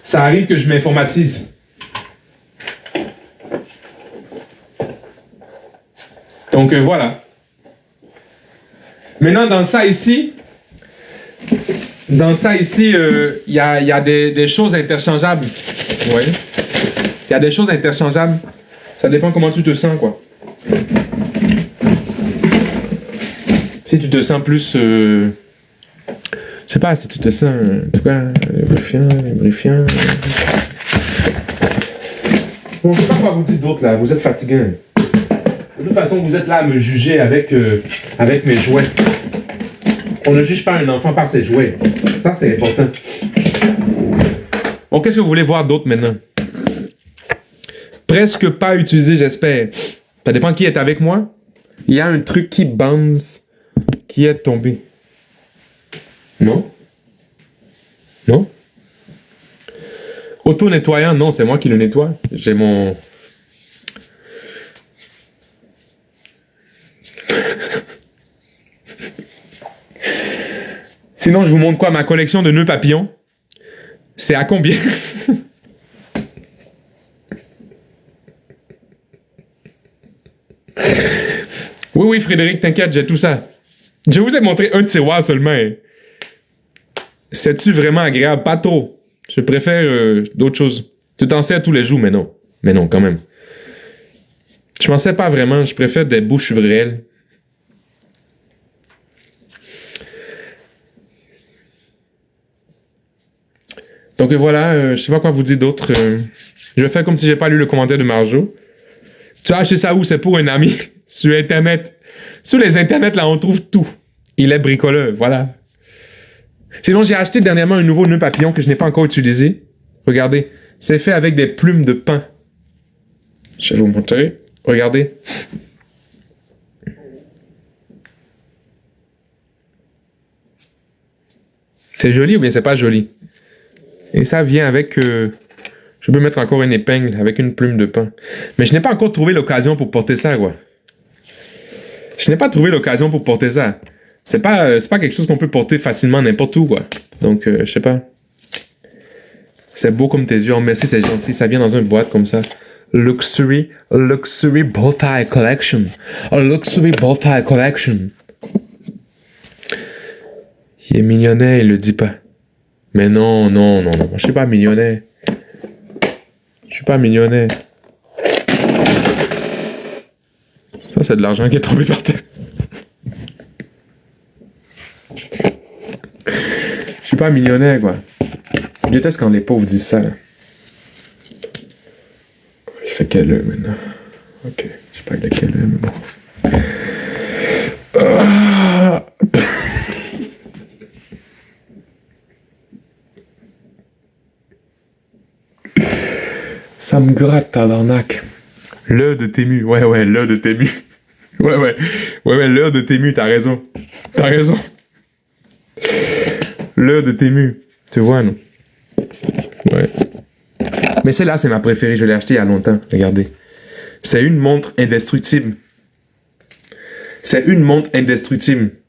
ça arrive que je m'informatise. Donc voilà. Maintenant, dans ça ici, il y a des choses interchangeables. Oui. Il y a des choses interchangeables. Ça dépend comment tu te sens, quoi. Si tu te sens plus... je sais pas, si tu te sens, en tout cas, lubrifiant. Bon, je sais pas quoi vous dire d'autre, là. Vous êtes fatigué. De toute façon, vous êtes là à me juger avec mes jouets. On ne juge pas un enfant par ses jouets. Ça, c'est important. Bon, qu'est-ce que vous voulez voir d'autre maintenant? Presque pas utilisé, j'espère. Ça dépend qui est avec moi. Il y a un truc qui bounce, qui est tombé. Non? Non? Auto-nettoyant, non, c'est moi qui le nettoie. J'ai mon... Sinon, je vous montre quoi? Ma collection de nœuds papillons. C'est à combien? Oui, Frédéric, t'inquiète, j'ai tout ça. Je vous ai montré un tiroir seulement. C'est-tu vraiment agréable? Pas trop. Je préfère d'autres choses. Tu t'en sers tous les jours, mais non. Mais non, quand même. Je m'en sers pas vraiment. Je préfère des bouches réelles. Donc voilà, je sais pas quoi vous dire d'autre. Je vais faire comme si j'ai pas lu le commentaire de Marjo. Tu as acheté ça où? C'est pour un ami. Sur Internet. Sur les Internets, là, on trouve tout. Il est bricoleur, voilà. Sinon, j'ai acheté dernièrement un nouveau nœud papillon que je n'ai pas encore utilisé. Regardez. C'est fait avec des plumes de pin. Je vais vous montrer. Regardez. C'est joli ou bien c'est pas joli? Et ça vient avec... je peux mettre encore une épingle avec une plume de pin. Mais je n'ai pas encore trouvé l'occasion pour porter ça, quoi. Je n'ai pas trouvé l'occasion pour porter ça. C'est pas quelque chose qu'on peut porter facilement n'importe où, quoi. Donc, je sais pas. C'est beau comme tes yeux. Oh, merci, c'est gentil. Ça vient dans une boîte comme ça. Luxury bow tie collection. A luxury bow tie collection. Il est millionnaire, il le dit pas. Mais non. Je suis pas millionnaire. Je suis pas millionnaire. Ça, c'est de l'argent qui est tombé par terre. Je suis pas millionnaire, quoi. Je déteste quand les pauvres disent ça, là. Il fait quelle heure, maintenant? Ok, je sais pas il est quelle heure, mais bon. Ah. Ça me gratte, tabarnak. L'heure de Tému. Ouais, l'heure de Tému. Ouais, l'heure de Tému, t'as raison. L'heure de Tému. Tu vois, non? Ouais. Mais celle-là, c'est ma préférée. Je l'ai achetée il y a longtemps. Regardez. C'est une montre indestructible.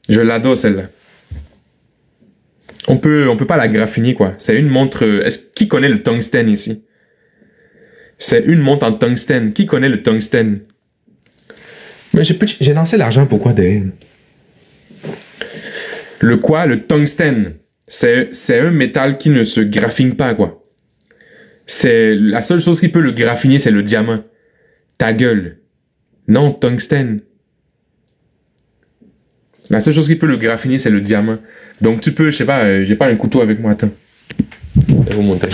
Je l'adore, celle-là. On peut pas la graffiner, quoi. C'est une montre... Qui connaît le tungstène ici? C'est une montre en tungstène. Qui connaît le tungstène? Mais j'ai lancé l'argent, pourquoi derrière? Le quoi? Le tungstène. C'est un métal qui ne se graphine pas, quoi. C'est la seule chose qui peut le graffiner, c'est le diamant. Ta gueule. Non, tungstène. La seule chose qui peut le graffiner, c'est le diamant. Donc tu peux, je sais pas, j'ai pas un couteau avec moi, attends. Je vais vous montrer.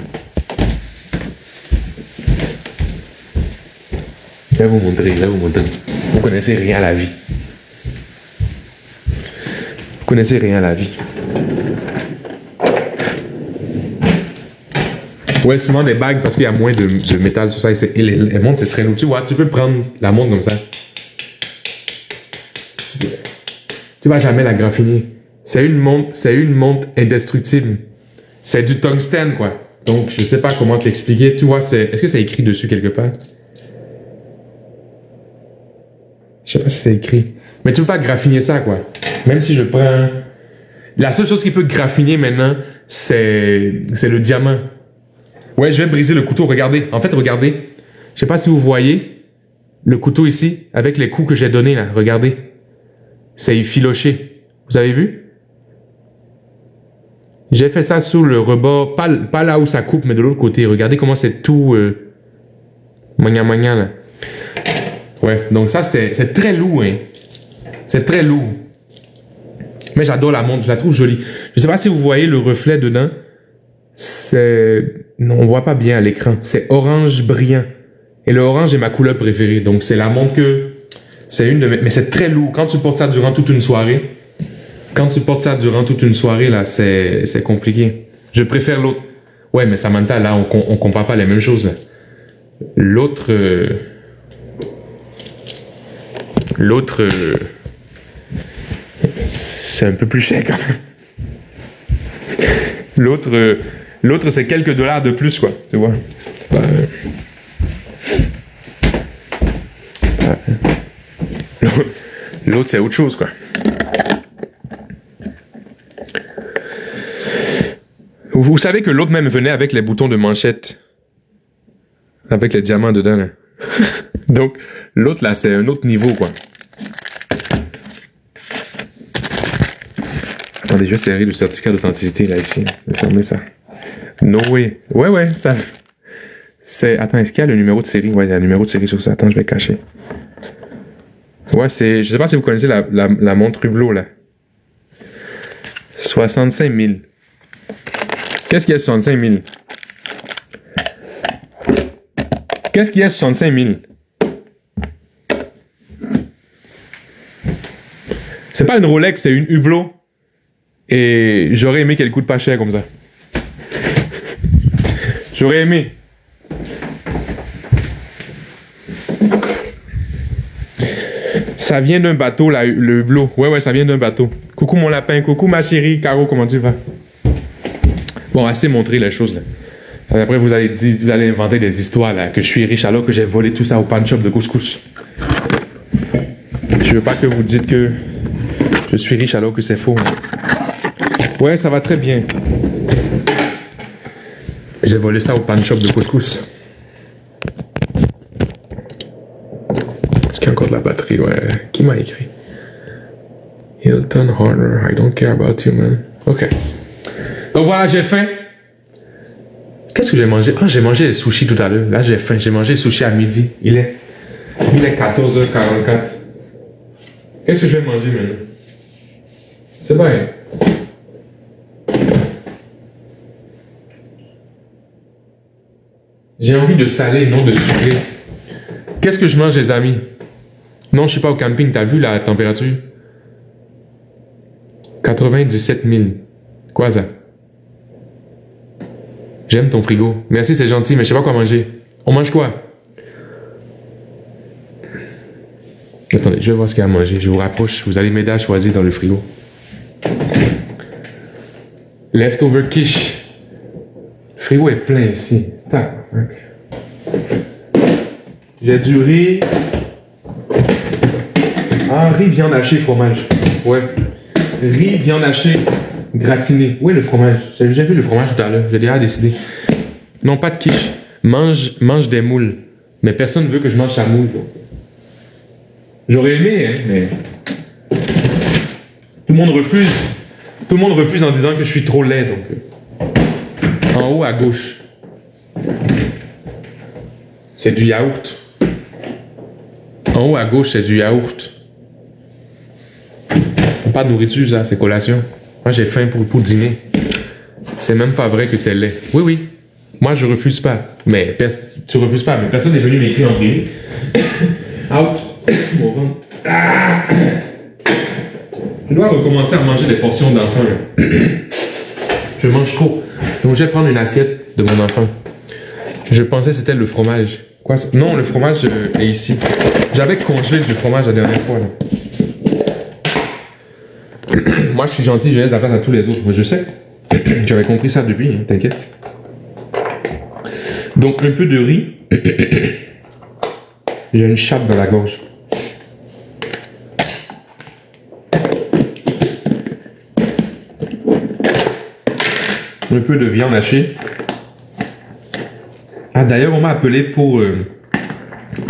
Je vais vous montrer. Vous connaissez rien à la vie. Ouais, souvent des bagues parce qu'il y a moins de métal sur ça. Et les montres, c'est très lourd. Tu vois, tu peux prendre la montre comme ça. Tu vas jamais la graffiner. C'est une montre indestructible. C'est du tungstène, quoi. Donc, je sais pas comment t'expliquer. Tu vois, est-ce que c'est écrit dessus quelque part? Je sais pas si c'est écrit. Mais tu peux pas graffiner ça, quoi. Même si je prends... La seule chose qui peut graffiner maintenant, c'est le diamant. Ouais, je vais briser le couteau. Regardez. En fait, regardez. Je sais pas si vous voyez le couteau ici, avec les coups que j'ai donnés là. Regardez. C'est effiloché. Vous avez vu? J'ai fait ça sur le rebord, pas là où ça coupe, mais de l'autre côté. Regardez comment c'est tout mania là. Ouais, donc ça c'est très lourd, hein. C'est très lourd. Mais j'adore la montre, je la trouve jolie. Je sais pas si vous voyez le reflet dedans. Non, on voit pas bien à l'écran. C'est orange brillant. Et le orange est ma couleur préférée. Donc c'est la montre que... C'est une de mes... Mais c'est très lourd. Quand tu portes ça durant toute une soirée... là, c'est compliqué. Je préfère l'autre. Ouais, mais Samantha, là, on compare pas les mêmes choses, là. L'autre... c'est un peu plus cher, quand même. L'autre, c'est quelques dollars de plus, quoi. Tu vois? C'est pas... L'autre, c'est autre chose, quoi. Vous savez que l'autre même venait avec les boutons de manchette. Avec les diamants dedans, là. Donc, l'autre, là, c'est un autre niveau, quoi. Attendez, je vais serrer le certificat d'authenticité, là, ici. Je vais fermer ça. No way. Ouais, ça... Attends, est-ce qu'il y a le numéro de série? Ouais, il y a le numéro de série sur ça. Attends, je vais cacher. Ouais, c'est... Je sais pas si vous connaissez la montre Hublot, là. 65 000. Qu'est-ce qu'il y a 65 000? Qu'est-ce qu'il y a 65 000? C'est pas une Rolex, c'est une Hublot. Et j'aurais aimé qu'elle coûte pas cher comme ça. J'aurais aimé. Ça vient d'un bateau, là, le Hublot. Ouais, ça vient d'un bateau. Coucou mon lapin, coucou ma chérie. Caro, comment tu vas? Bon, assez montrer les choses, là. Après, vous allez inventer des histoires, là, que je suis riche alors que j'ai volé tout ça au pan shop de couscous. Je veux pas que vous dites que je suis riche alors que c'est faux. Ouais, ça va très bien. J'ai volé ça au pan shop de couscous. Est-ce qu'il y a encore de la batterie? Ouais. Qui m'a écrit? Hilton Horner, I don't care about you, man. Ok. Donc voilà, j'ai faim. Qu'est-ce que j'ai mangé? Ah, j'ai mangé les sushis tout à l'heure. Là, j'ai faim. J'ai mangé les sushis à midi. Il est 14h44. Qu'est-ce que je vais manger maintenant? C'est pas rien. J'ai envie de salé, non de sucré. Qu'est-ce que je mange, les amis? Non, je suis pas au camping. T'as vu la température? 97 000. Quoi ça? J'aime ton frigo. Merci, c'est gentil, mais je sais pas quoi manger. On mange quoi? Attendez, je vais voir ce qu'il y a à manger. Je vous rapproche. Vous allez m'aider à choisir dans le frigo. Leftover quiche. Le frigo est plein ici. Tac. J'ai du riz. Ah, riz, viande hachée, fromage. Ouais. Riz, viande hachée, gratiné. Où est le fromage? J'ai vu le fromage tout à l'heure. J'ai déjà décidé. Non, pas de quiche. Mange des moules. Mais personne ne veut que je mange sa moule. J'aurais aimé, hein, mais... Tout le monde refuse. Tout le monde refuse en disant que je suis trop laid, donc... En haut à gauche. C'est du yaourt. En haut à gauche, c'est du yaourt. Pas de nourriture, ça, c'est collation. Moi, j'ai faim pour dîner. C'est même pas vrai que t'es laid. Oui. Moi, je refuse pas. Mais tu refuses pas, mais personne n'est venu m'écrire en privé. Out. Mon ventre. Ah. Je dois recommencer à manger des portions d'enfant. Je mange trop. Donc, je vais prendre une assiette de mon enfant. Je pensais que c'était le fromage. Quoi? Non, le fromage est ici. J'avais congelé du fromage la dernière fois, là. Moi, je suis gentil, je laisse la place à tous les autres. Moi, je sais. J'avais compris ça depuis, hein, t'inquiète. Donc, un peu de riz. J'ai une chape dans la gorge. Un peu de viande hachée. Ah, d'ailleurs, on m'a appelé pour...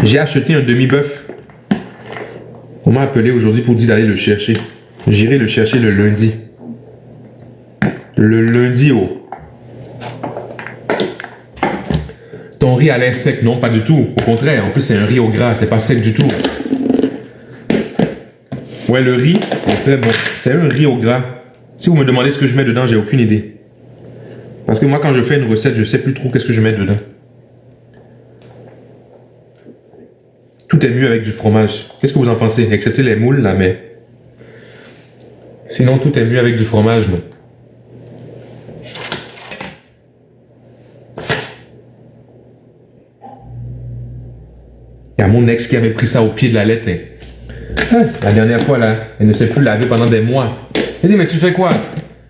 j'ai acheté un demi-bœuf. On m'a appelé aujourd'hui pour dire d'aller le chercher. J'irai le chercher le lundi. Le lundi, oh. Ton riz a l'air sec, non, pas du tout. Au contraire, en plus, c'est un riz au gras, c'est pas sec du tout. Ouais, le riz est très bon. C'est un riz au gras. Si vous me demandez ce que je mets dedans, j'ai aucune idée. Parce que moi, quand je fais une recette, je sais plus trop qu'est-ce que je mets dedans. Tout est mieux avec du fromage. Qu'est-ce que vous en pensez? Excepté les moules, là, mais... Sinon, tout est mieux avec du fromage, non? Il y a mon ex qui avait pris ça au pied de la lettre. La dernière fois, là, elle ne s'est plus lavée pendant des mois. Elle dit, mais tu fais quoi?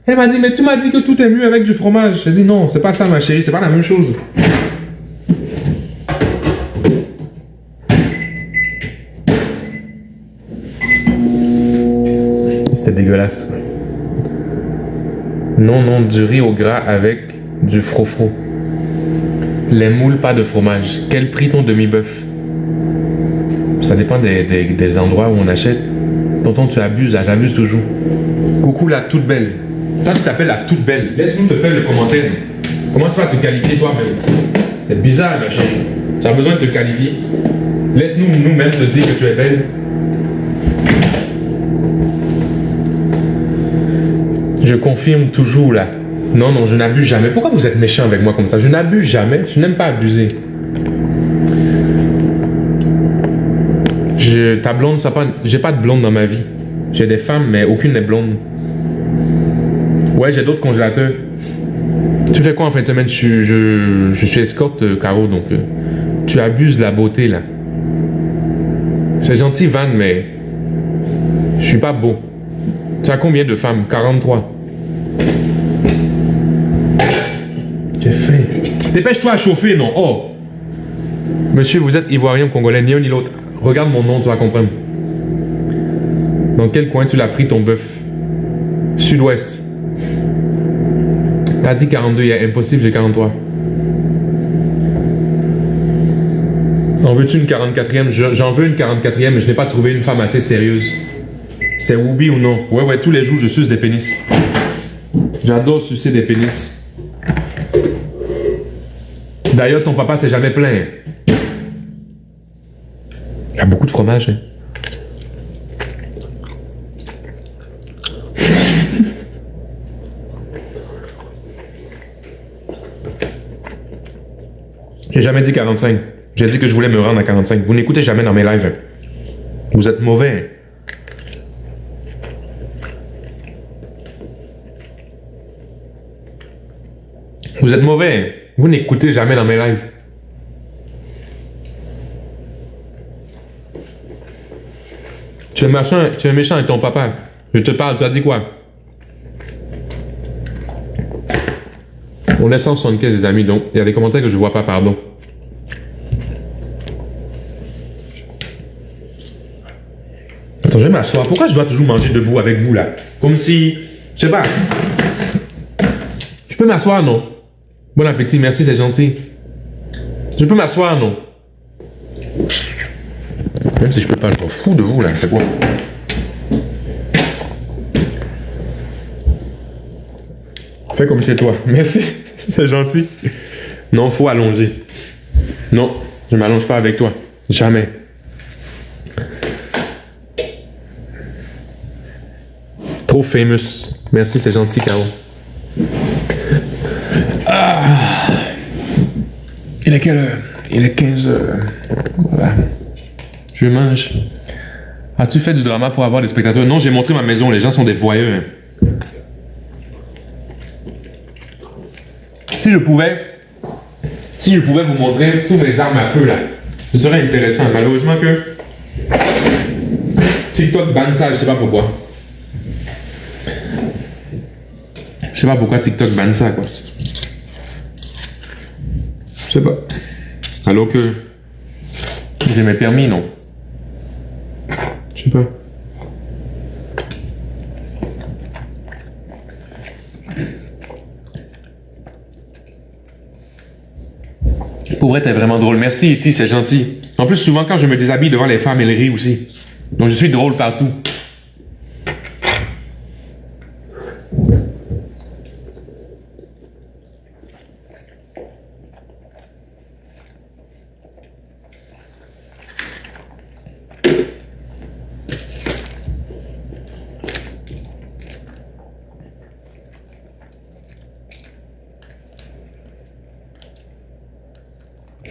Elle m'a dit, mais tu m'as dit que tout est mieux avec du fromage. J'ai dit, non, c'est pas ça, ma chérie, c'est pas la même chose. C'était dégueulasse. Non, non, du riz au gras avec du fro-fro. Les moules, pas de fromage. Quel prix ton demi-bœuf? Ça dépend des endroits où on achète. Tonton, tu abuses, là, j'abuse toujours. Coucou la toute belle. Toi, tu t'appelles la toute belle. Laisse-nous te faire le commentaire. Comment tu vas te qualifier toi-même? C'est bizarre, ma chérie. Tu as besoin de te qualifier. Laisse-nous nous-mêmes te dire que tu es belle. Je confirme toujours, là. Non, non, je n'abuse jamais. Pourquoi vous êtes méchant avec moi comme ça? Je n'abuse jamais. Je n'aime pas abuser. Ta blonde, j'ai pas de blonde dans ma vie. J'ai des femmes, mais aucune n'est blonde. Ouais, j'ai d'autres congélateurs. Tu fais quoi en fin de semaine? Je suis escorte, Caro, donc tu abuses de la beauté, là. C'est gentil, Van, mais je suis pas beau. Tu as combien de femmes? 43. J'ai faim. Dépêche-toi à chauffer, non? Oh! Monsieur, vous êtes ivoirien ou congolais, ni un ni l'autre. Regarde mon nom, tu vas comprendre. Dans quel coin tu l'as pris ton bœuf? Sud-ouest. T'as dit 42, il est impossible, j'ai 43. En veux-tu une 44e? J'en veux une 44e, mais je n'ai pas trouvé une femme assez sérieuse. C'est Whoopi ou non? Ouais, ouais, tous les jours je suce des pénis. J'adore sucer des pénis. D'ailleurs, ton papa s'est jamais plaint. Il y a beaucoup de fromage, hein. J'ai jamais dit 45. J'ai dit que je voulais me rendre à 45. Vous n'écoutez jamais dans mes lives. Hein. Vous êtes mauvais. Vous êtes mauvais. Vous n'écoutez jamais dans mes lives. Tu es méchant avec ton papa. Je te parle, tu as dit quoi? On est 175 les amis, donc il y a des commentaires que je vois pas, pardon. Attends, je vais m'asseoir. Pourquoi je dois toujours manger debout avec vous là? Comme si... Je sais pas. Je peux m'asseoir, non? Bon appétit, merci, c'est gentil. Je peux m'asseoir, non? Même si je peux pas, je m'en fous de vous là, c'est quoi? Fais comme chez toi. Merci, c'est gentil. Non, faut allonger. Non, je m'allonge pas avec toi. Jamais. Trop famous. Merci, c'est gentil, Caro. Ah. Il est quelle heure? Il est 15 heures. Voilà. Je mange. As-tu fait du drama pour avoir des spectateurs? Non, j'ai montré ma maison. Les gens sont des voyeurs. Si je pouvais vous montrer tous mes armes à feu là, ce serait intéressant. Malheureusement que TikTok banne ça, je sais pas pourquoi. Je sais pas pourquoi TikTok banne ça, quoi. Je sais pas. Alors que j'ai mes permis, non? Je sais pas. Pour vrai, t'es vraiment drôle. Merci, Iti, c'est gentil. En plus, souvent, quand je me déshabille devant les femmes, elles rient aussi. Donc, je suis drôle partout.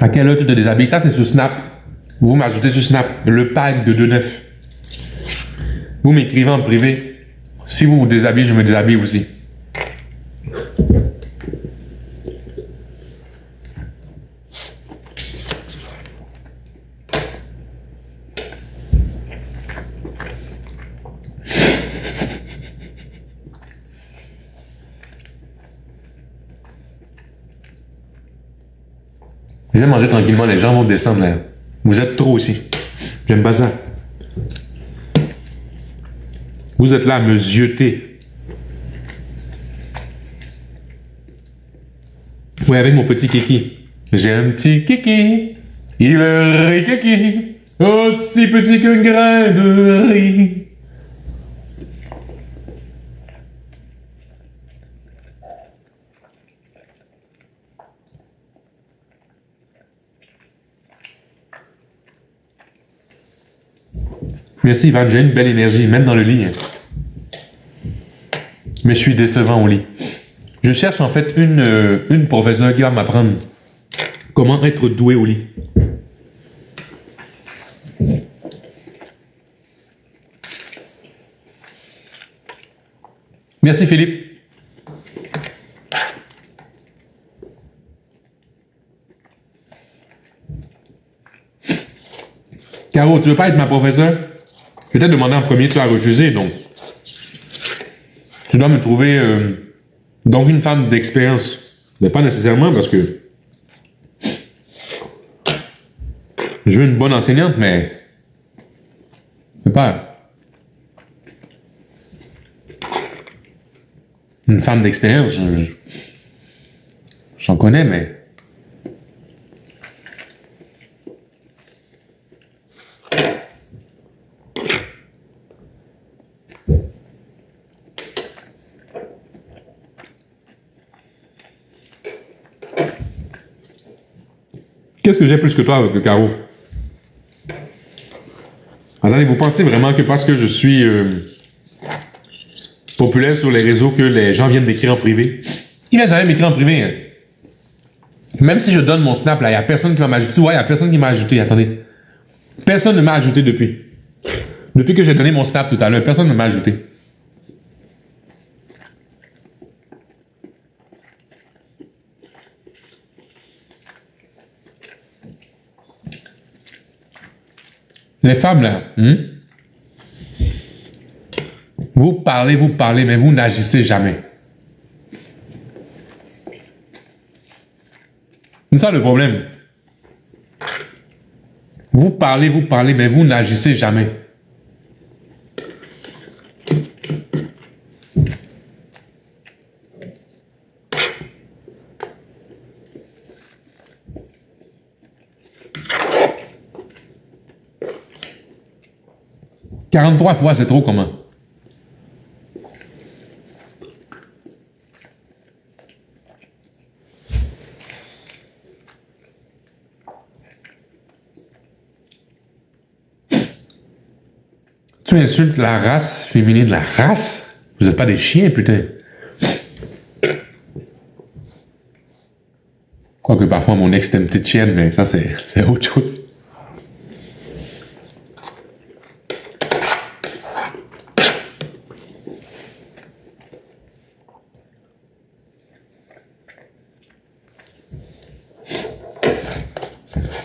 À quelle heure tu te déshabilles? Ça, c'est sur Snap. Vous m'ajoutez sur Snap le pack de 2,9. Vous m'écrivez en privé. Si vous vous déshabillez, je me déshabille aussi. Je vais manger tranquillement, les gens vont descendre là. Vous êtes trop aussi. J'aime pas ça. Vous êtes là à me zioter. Oui, avec mon petit kiki. J'ai un petit kiki. Il est kiki. Aussi petit qu'un grain de riz. Merci Ivan, j'ai une belle énergie, même dans le lit. Mais je suis décevant au lit. Je cherche en fait une professeure qui va m'apprendre comment être doué au lit. Merci Philippe. Caro, tu veux pas être ma professeure? Je t'ai demandé en premier, tu as refusé, donc tu dois me trouver donc une femme d'expérience. Mais pas nécessairement parce que je veux une bonne enseignante, mais pas une femme d'expérience. J'en connais, mais qu'est-ce que j'ai plus que toi avec le Caro? Attendez, vous pensez vraiment que parce que je suis populaire sur les réseaux que les gens viennent m'écrire en privé? Ils viennent jamais m'écrire en privé. Hein. Même si je donne mon snap, là, il n'y a personne qui va m'ajouter. Tu vois, il n'y a personne qui m'a ajouté. Attendez. Personne ne m'a ajouté depuis. Depuis que j'ai donné mon snap tout à l'heure, personne ne m'a ajouté. Les femmes, là, vous parlez, mais vous n'agissez jamais. C'est ça le problème. Vous parlez, mais vous n'agissez jamais. « 43 fois, c'est trop commun. Tu insultes la race féminine, la race? Vous n'êtes pas des chiens, putain. Quoique parfois mon ex était une petite chienne, mais ça c'est autre chose.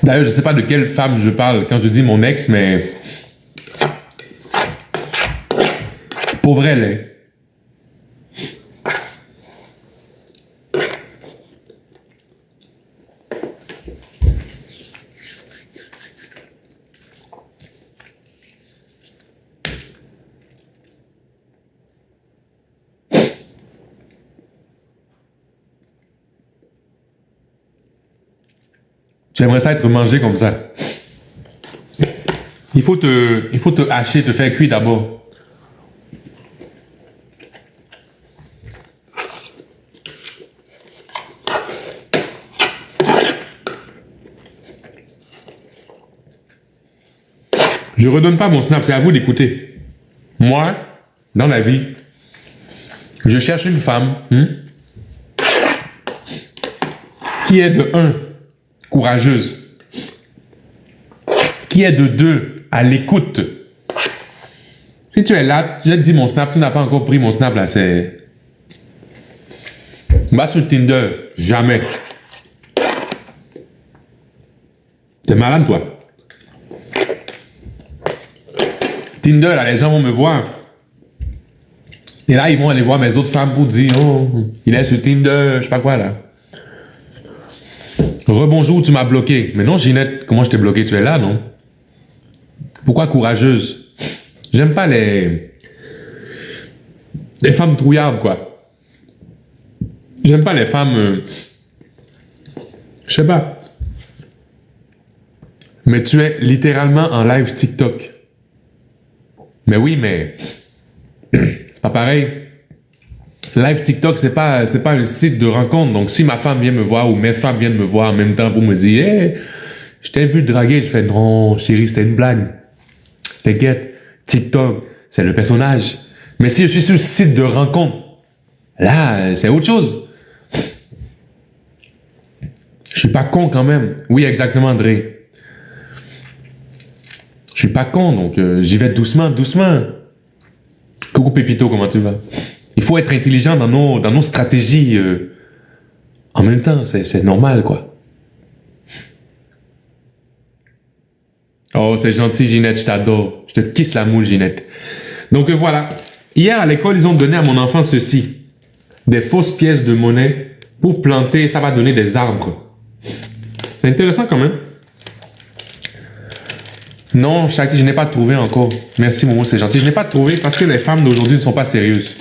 D'ailleurs, je ne sais pas de quelle femme je parle quand je dis mon ex, mais pour vrai, là. Tu aimerais ça être mangé comme ça. Il faut te hacher, te faire cuire d'abord. Je redonne pas mon snap, c'est à vous d'écouter. Moi, dans la vie, je cherche une femme qui est de 1, courageuse, qui est de 2, à l'écoute. Si tu es là, je te dis mon snap, tu n'as pas encore pris mon snap là, c'est... Va sur Tinder, jamais. T'es malade toi. Tinder, là, les gens vont me voir. Et là, ils vont aller voir mes autres femmes pour dire, oh, il est sur Tinder, je sais pas quoi, là. Rebonjour, tu m'as bloqué. Mais non, Ginette, comment je t'ai bloqué? Tu es là, non? Pourquoi courageuse? J'aime pas les femmes trouillardes, quoi. J'aime pas les femmes... Je sais pas. Mais tu es littéralement en live TikTok. Mais oui, mais c'est pas pareil. Live TikTok, c'est pas un site de rencontre. Donc, si ma femme vient me voir ou mes femmes viennent me voir en même temps pour me dire, hey, je t'ai vu draguer, je fais non, chérie, c'était une blague. T'inquiète, TikTok, c'est le personnage. Mais si je suis sur le site de rencontre, là, c'est autre chose. Je suis pas con quand même. Oui, exactement, André. Je suis pas con, donc j'y vais doucement, doucement. Coucou Pépito, comment tu vas? Il faut être intelligent dans nos stratégies en même temps, c'est normal, quoi. Oh, c'est gentil, Ginette, je t'adore. Je te kisse la moule, Ginette. Donc voilà. Hier, à l'école, ils ont donné à mon enfant ceci. Des fausses pièces de monnaie pour planter, ça va donner des arbres. C'est intéressant quand même. Non, Shaki, je n'ai pas trouvé encore. Merci, Momo, c'est gentil. Je n'ai pas trouvé parce que les femmes d'aujourd'hui ne sont pas sérieuses.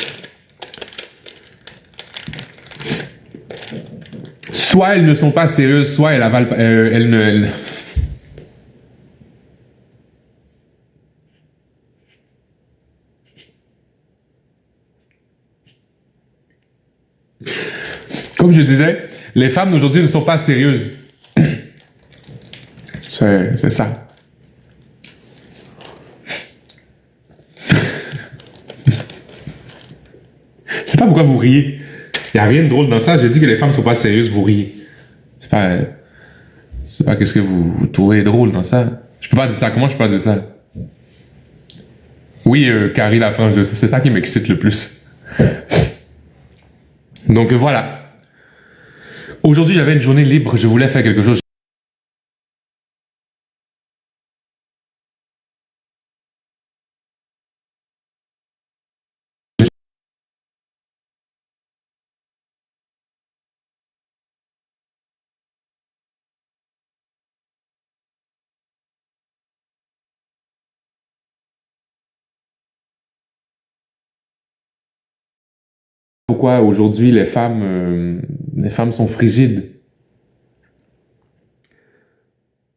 Soit elles ne sont pas sérieuses, soit elles avalent... elles ne... Comme je disais, les femmes d'aujourd'hui ne sont pas sérieuses. C'est ça. Je sais pas pourquoi vous riez. Il n'y a rien de drôle dans ça. J'ai dit que les femmes ne sont pas sérieuses, vous riez. C'est pas qu'est-ce que vous trouvez drôle dans ça. Je peux pas dire ça. Comment je peux pas dire ça? Oui, Carrie Lafrange, c'est ça qui m'excite le plus. Donc voilà. Aujourd'hui, j'avais une journée libre. Je voulais faire quelque chose. Pourquoi aujourd'hui les femmes sont frigides?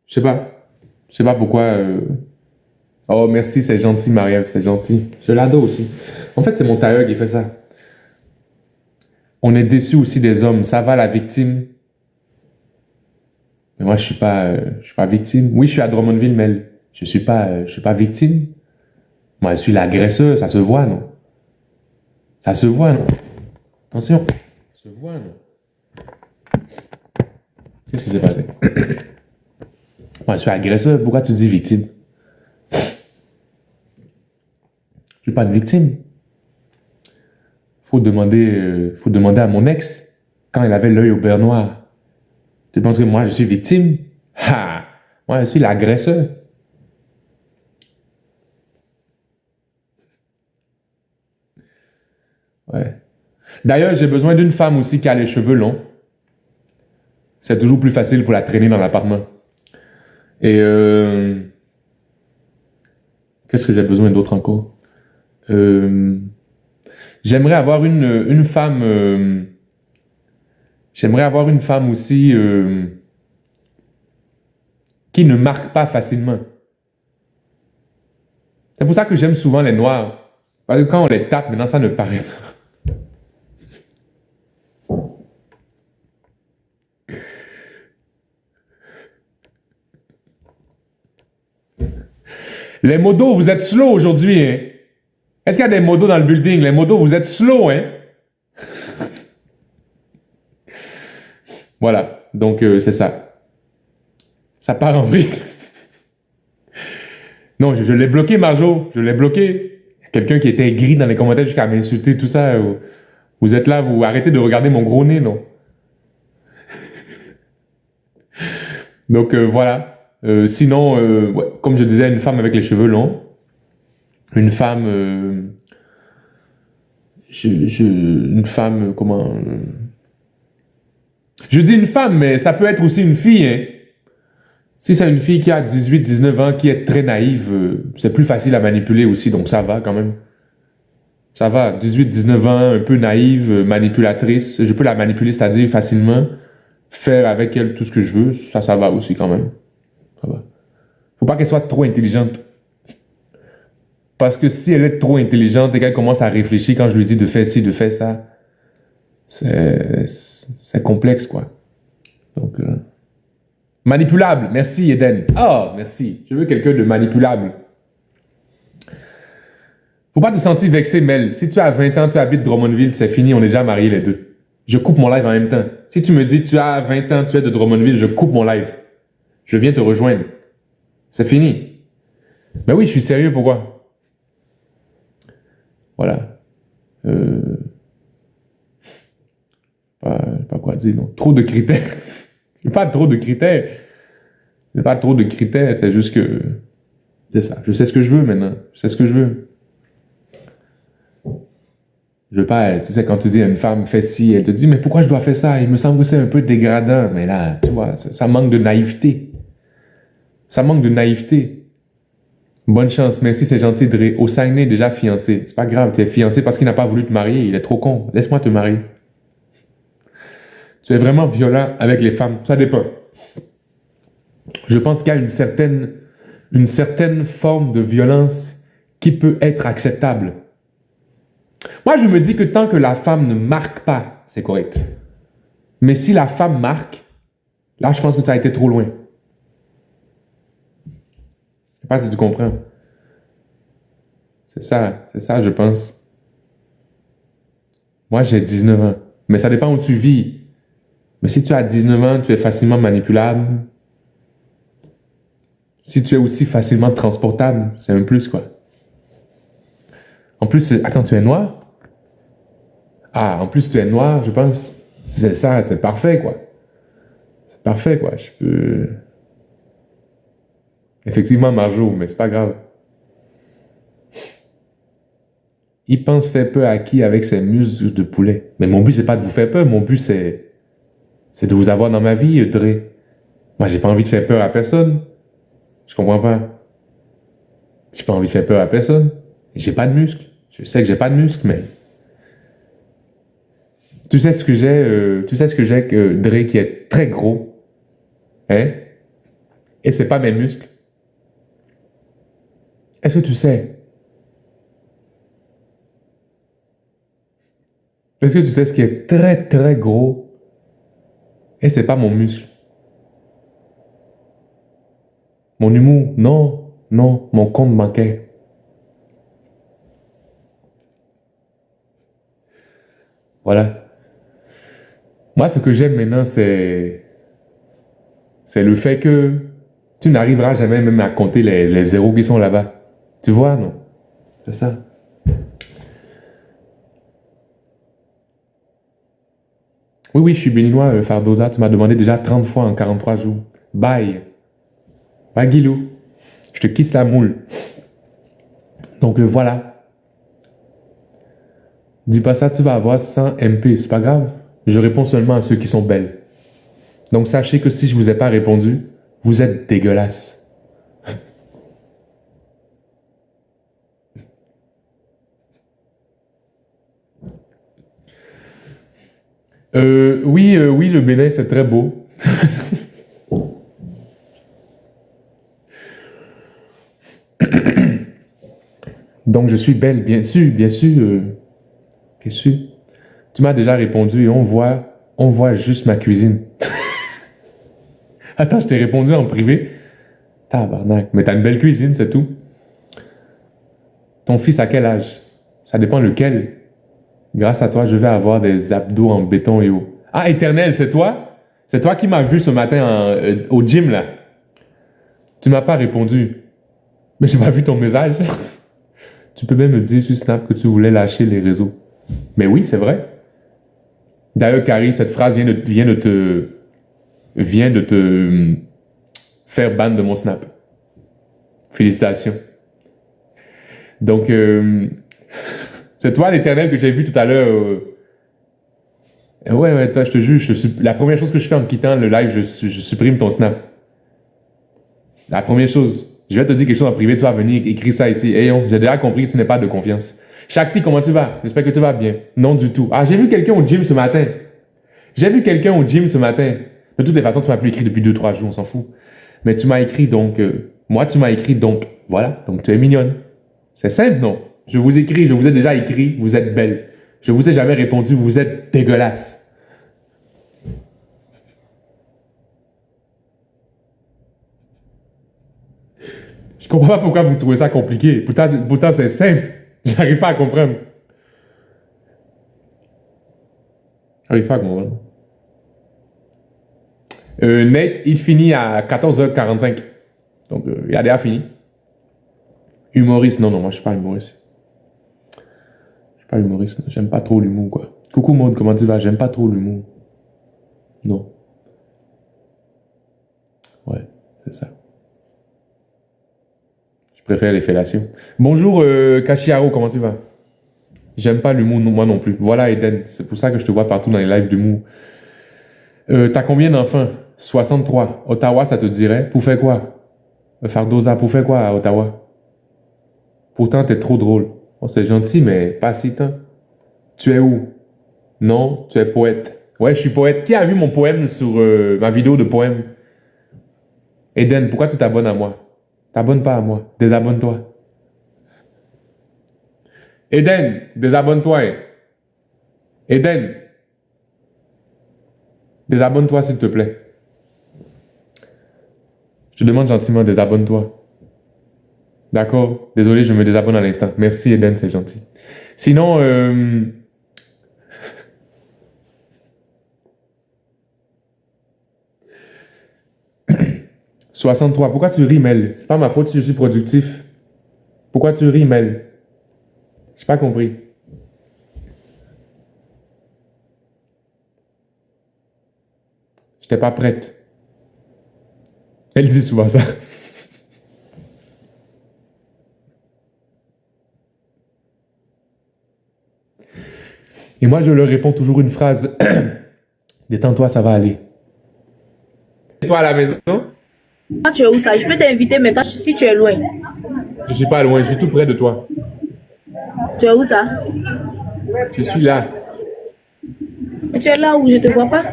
Je sais pas. Je sais pas pourquoi. Oh merci, c'est gentil Maria, c'est gentil. Je l'adore aussi. En fait, c'est mon tailleur qui fait ça. On est déçu aussi des hommes. Ça va la victime. Mais moi, je suis pas victime. Oui, je suis à Drummondville, mais je suis pas victime. Moi, je suis l'agresseur. Ça se voit, non? Ça se voit, non? Attention. Ça se voit, non? Qu'est-ce qui s'est passé? Moi, je suis agresseur. Pourquoi tu dis victime? Je suis pas une victime. Faut demander à mon ex quand il avait l'œil au beurre noir. Tu penses que moi, je suis victime? Ha! Moi, je suis l'agresseur. Ouais. D'ailleurs, j'ai besoin d'une femme aussi qui a les cheveux longs. C'est toujours plus facile pour la traîner dans l'appartement. Et qu'est-ce que j'ai besoin d'autre encore? J'aimerais avoir une femme... j'aimerais avoir une femme aussi qui ne marquent pas facilement. C'est pour ça que j'aime souvent les noirs. Parce que quand on les tape, maintenant, ça ne paraît pas. Les modos, vous êtes slow aujourd'hui, hein? Est-ce qu'il y a des modos dans le building? Les modos, vous êtes slow, hein? Voilà, donc c'est ça. Ça part en vrille. Non, je l'ai bloqué, Marjo. Je l'ai bloqué. Quelqu'un qui était aigri dans les commentaires jusqu'à m'insulter, tout ça. Vous êtes là, vous arrêtez de regarder mon gros nez, non? Donc voilà. Sinon, ouais, comme je disais, une femme avec les cheveux longs. Une femme... une femme, comment... je dis une femme, mais ça peut être aussi une fille, hein. Si c'est une fille qui a 18, 19 ans, qui est très naïve, c'est plus facile à manipuler aussi, donc ça va quand même. Ça va, 18, 19 ans, un peu naïve, manipulatrice, je peux la manipuler, c'est-à-dire facilement, faire avec elle tout ce que je veux, ça va aussi quand même. Ça va. Faut pas qu'elle soit trop intelligente. Parce que si elle est trop intelligente et qu'elle commence à réfléchir quand je lui dis de faire ci, de faire ça, c'est complexe, quoi. Donc... manipulable, merci Eden. Ah, merci. Je veux quelqu'un de manipulable. Faut pas te sentir vexé, Mel. Si tu as 20 ans, tu habites Drummondville, c'est fini, on est déjà mariés les deux. Je coupe mon live en même temps. Si tu me dis tu as 20 ans, tu es de Drummondville, je coupe mon live. Je viens te rejoindre. C'est fini. Ben oui, je suis sérieux, pourquoi? Voilà. Pas quoi dire, non. Trop de critères. J'ai pas trop de critères. J'ai pas trop de critères, c'est juste que... c'est ça. Je sais ce que je veux maintenant. Je sais ce que je veux. Je veux pas... tu sais, quand tu dis à une femme, fais ci, elle te dit, mais pourquoi je dois faire ça? Il me semble que c'est un peu dégradant. Mais là, tu vois, ça manque de naïveté. Ça manque de naïveté. Bonne chance. Merci, c'est gentil, Dre. Au Saguenay, déjà fiancé. C'est pas grave, tu es fiancé parce qu'il n'a pas voulu te marier. Il est trop con. Laisse-moi te marier. Tu es vraiment violent avec les femmes. Ça dépend. Je pense qu'il y a une certaine forme de violence qui peut être acceptable. Moi, je me dis que tant que la femme ne marque pas, c'est correct. Mais si la femme marque, là, je pense que ça a été trop loin. Je ne sais pas si tu comprends. C'est ça, je pense. Moi, j'ai 19 ans. Mais ça dépend où tu vis. Mais si tu as 19 ans, tu es facilement manipulable. Si tu es aussi facilement transportable, c'est un plus, quoi. En plus, attends, tu es noir? Ah, en plus, tu es noir, je pense. C'est ça, c'est parfait, quoi. C'est parfait, quoi. Je peux... effectivement, Marjo, mais c'est pas grave. Il pense faire peur à qui avec ses muscles de poulet? Mais mon but, c'est pas de vous faire peur. Mon but, c'est de vous avoir dans ma vie, Dre. Moi, j'ai pas envie de faire peur à personne. Je comprends pas. J'ai pas envie de faire peur à personne. J'ai pas de muscles. Je sais que j'ai pas de muscles, mais... tu sais ce que j'ai, Dre, qui est très gros. Hein? Et c'est pas mes muscles. Est-ce que tu sais? Est-ce que tu sais ce qui est très, très gros? Et c'est pas mon muscle. Mon humour, non, non, mon compte bancaire. Voilà. Moi, ce que j'aime maintenant, c'est le fait que tu n'arriveras jamais même à compter les zéros qui sont là-bas. Tu vois, non? C'est ça. Oui, oui, je suis béninois, Fardosa. Tu m'as demandé déjà 30 fois en 43 jours. Bye. Bye, Guilou. Je te kiss la moule. Donc, voilà. Dis pas ça, tu vas avoir 100 MP. C'est pas grave. Je réponds seulement à ceux qui sont belles. Donc, sachez que si je vous ai pas répondu, vous êtes dégueulasse. Oui, oui, le Bénin, c'est très beau. Donc, je suis belle, bien sûr, bien sûr. Bien sûr. Tu m'as déjà répondu et on voit juste ma cuisine. Attends, je t'ai répondu en privé. Tabarnak. Mais t'as une belle cuisine, c'est tout. Ton fils à quel âge? Ça dépend lequel. Grâce à toi, je vais avoir des abdos en béton et eau. Ah, Éternel, c'est toi? C'est toi qui m'as vu ce matin au gym, là. Tu m'as pas répondu. Mais j'ai pas vu ton message. Tu peux même me dire sur Snap que tu voulais lâcher les réseaux. Mais oui, c'est vrai. D'ailleurs, Carrie, cette phrase vient de te faire ban de mon Snap. Félicitations. Donc, c'est toi, l'Éternel, que j'ai vu tout à l'heure. Ouais, toi, je te juge. La première chose que je fais en quittant le live, je supprime ton Snap. La première chose. Je vais te dire quelque chose en privé, tu vas venir écrire ça ici. Hey, j'ai déjà compris que tu n'es pas de confiance. Shakti, comment tu vas? J'espère que tu vas bien. Non du tout. Ah, j'ai vu quelqu'un au gym ce matin. De toutes les façons, tu m'as plus écrit depuis 2-3 jours, on s'en fout. Mais tu m'as écrit donc... moi, tu m'as écrit donc... Voilà, donc tu es mignonne. C'est simple, non? Je vous ai déjà écrit, vous êtes belle. Je vous ai jamais répondu, vous êtes dégueulasse. Je comprends pas pourquoi vous trouvez ça compliqué. Pourtant c'est simple. J'arrive pas à comprendre. Nate, il finit à 14h45. Donc, il a déjà fini. Humoriste, non, moi je suis pas humoriste. J'aime pas trop l'humour, quoi. Coucou Maud, comment tu vas? J'aime pas trop l'humour. Non. Ouais, c'est ça. Je préfère les fellations. Bonjour Kashiaro, comment tu vas? J'aime pas l'humour, moi non plus. Voilà Eden, c'est pour ça que je te vois partout dans les lives d'humour. T'as combien d'enfants? 63. Ottawa, ça te dirait? Pour faire quoi? Fardoza, pour faire quoi à Ottawa? Pourtant, t'es trop drôle. Oh, c'est gentil, mais pas si tant. Tu es où? Non, tu es poète. Ouais, je suis poète. Qui a vu mon poème sur ma vidéo de poème? Eden, pourquoi tu t'abonnes à moi? T'abonnes pas à moi. Désabonne-toi. Eden, désabonne-toi. Eden, désabonne-toi s'il te plaît. Je te demande gentiment, désabonne-toi. D'accord? Désolé, je me désabonne à l'instant. Merci Eden, c'est gentil. Sinon, 63. Pourquoi tu ris, Mel? C'est pas ma faute si je suis productif. Pourquoi tu ris, Mel? J'ai pas compris. J'étais pas prête. Elle dit souvent ça. Et moi, je leur réponds toujours une phrase. Détends-toi, ça va aller. Et toi à la maison? Ah, tu es où ça? Je peux t'inviter maintenant si tu es loin. Je suis pas loin, je suis tout près de toi. Tu es où ça? Je suis là. Et tu es là où je te vois pas?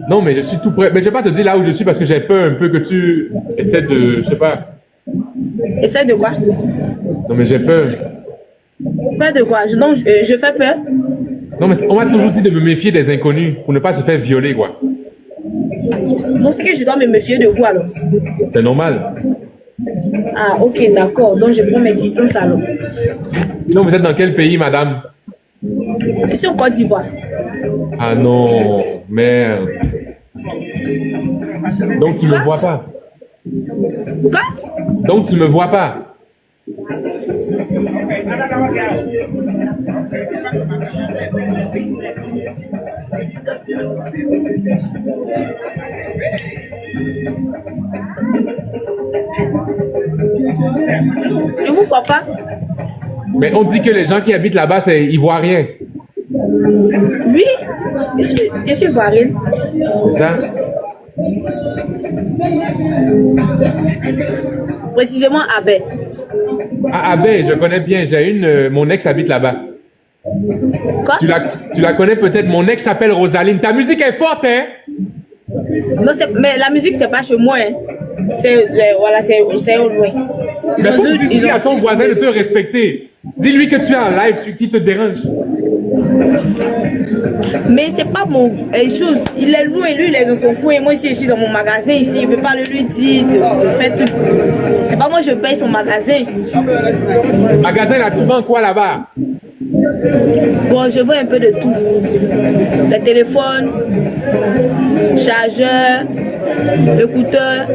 Non, mais je suis tout près. Mais je vais pas te dire là où je suis parce que j'ai peur un peu que tu essaies de... Je sais pas. Essaie de quoi? Non, mais j'ai peur. Peur de quoi? Donc, je fais peur? Non, mais on m'a toujours dit de me méfier des inconnus pour ne pas se faire violer, quoi. Donc, c'est que je dois me méfier de vous alors? C'est normal. Ah, ok, d'accord. Donc, je prends mes distances alors. Non, vous êtes dans quel pays, madame? Je suis en Côte d'Ivoire. Ah non, merde. Donc, tu me vois pas. Quoi? Donc, tu me vois pas. Je vous vois pas. Mais on dit que les gens qui habitent là-bas, ils voient rien. Oui, je suis ivoirienne. C'est ça? Précisément à Baie. Ah, Abbé, je connais bien. Mon ex habite là-bas. Quoi? Tu la connais peut-être. Mon ex s'appelle Rosaline. Ta musique est forte, hein? Non, mais la musique, c'est pas chez moi. Hein. Voilà, c'est au loin. Ils Mais ont faut juste- ils dire ont à ton juste- voisin de te respecter. Dis-lui que tu es en live, qui te dérange. Mais c'est pas mon chose. Il est loin, lui, il est dans son coin. Moi, ici, je suis dans mon magasin ici. Je ne peux pas lui dire de faire tout. C'est pas moi, je paye son magasin. Magasin, là, tu vends quoi là-bas? Bon, je vois un peu de tout. Le téléphone, chargeur, écouteur,